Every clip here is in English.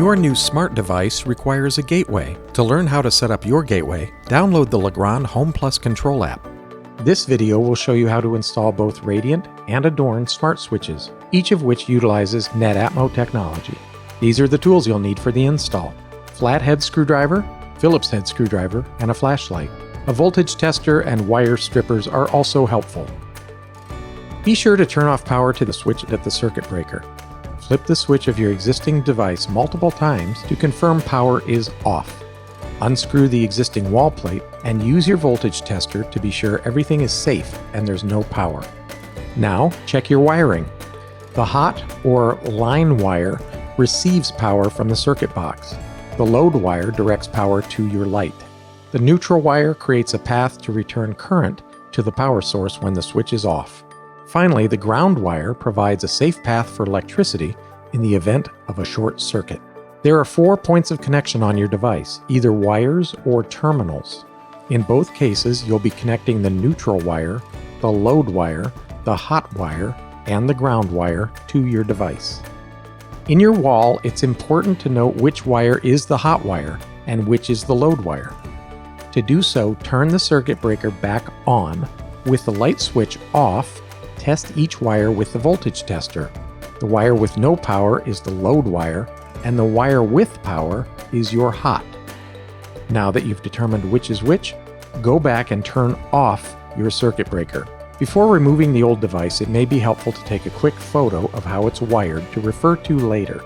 Your new smart device requires a gateway. To learn how to set up your gateway, download the Legrand Home Plus Control app. This video will show you how to install both Radiant and Adorn smart switches, each of which utilizes Netatmo technology. These are the tools you'll need for the install: flathead screwdriver, Phillips head screwdriver, and a flashlight. A voltage tester and wire strippers are also helpful. Be sure to turn off power to the switch at the circuit breaker. Flip the switch of your existing device multiple times to confirm power is off. Unscrew the existing wall plate and use your voltage tester to be sure everything is safe and there's no power. Now, check your wiring. The hot or line wire receives power from the circuit box. The load wire directs power to your light. The neutral wire creates a path to return current to the power source when the switch is off. Finally, the ground wire provides a safe path for electricity in the event of a short circuit. There are 4 points of connection on your device, either wires or terminals. In both cases, you'll be connecting the neutral wire, the load wire, the hot wire, and the ground wire to your device. In your wall, it's important to note which wire is the hot wire and which is the load wire. To do so, turn the circuit breaker back on. With the light switch off, test each wire with the voltage tester. The wire with no power is the load wire, and the wire with power is your hot. Now that you've determined which is which, go back and turn off your circuit breaker. Before removing the old device, it may be helpful to take a quick photo of how it's wired to refer to later.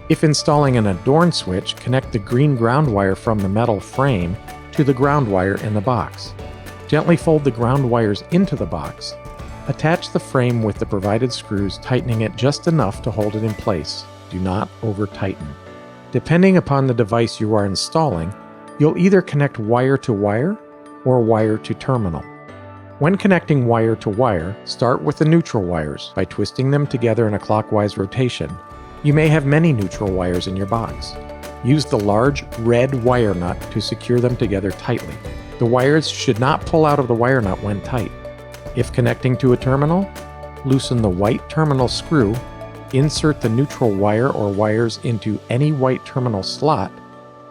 If installing an Adorn switch, connect the green ground wire from the metal frame to the ground wire in the box. Gently fold the ground wires into the box. Attach the frame with the provided screws, tightening it just enough to hold it in place. Do not over-tighten. Depending upon the device you are installing, you'll either connect wire to wire or wire to terminal. When connecting wire to wire, start with the neutral wires by twisting them together in a clockwise rotation. You may have many neutral wires in your box. Use the large red wire nut to secure them together tightly. The wires should not pull out of the wire nut when tight. If connecting to a terminal, loosen the white terminal screw, insert the neutral wire or wires into any white terminal slot,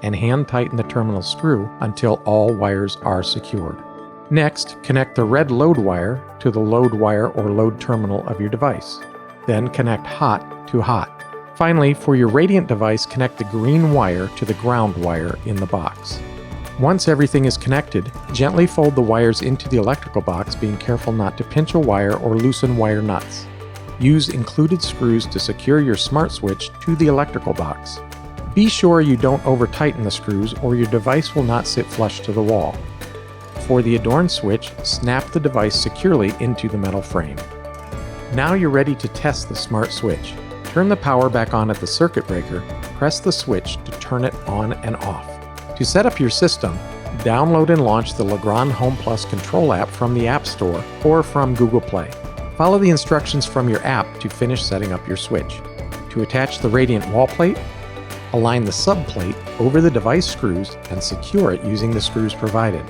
and hand tighten the terminal screw until all wires are secured. Next, connect the red load wire to the load wire or load terminal of your device. Then connect hot to hot. Finally, for your Radiant device, connect the green wire to the ground wire in the box. Once everything is connected, gently fold the wires into the electrical box, being careful not to pinch a wire or loosen wire nuts. Use included screws to secure your smart switch to the electrical box. Be sure you don't over-tighten the screws or your device will not sit flush to the wall. For the Adorn switch, snap the device securely into the metal frame. Now you're ready to test the smart switch. Turn the power back on at the circuit breaker, press the switch to turn it on and off. To set up your system, download and launch the Legrand Home Plus Control app from the App Store or from Google Play. Follow the instructions from your app to finish setting up your switch. To attach the Radiant wall plate, align the subplate over the device screws and secure it using the screws provided.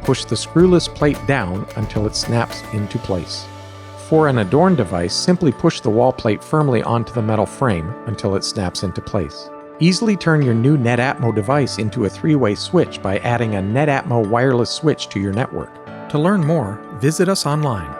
Push the screwless plate down until it snaps into place. For an Adorn device, simply push the wall plate firmly onto the metal frame until it snaps into place. Easily turn your new Netatmo device into a 3-way switch by adding a Netatmo wireless switch to your network. To learn more, visit us online.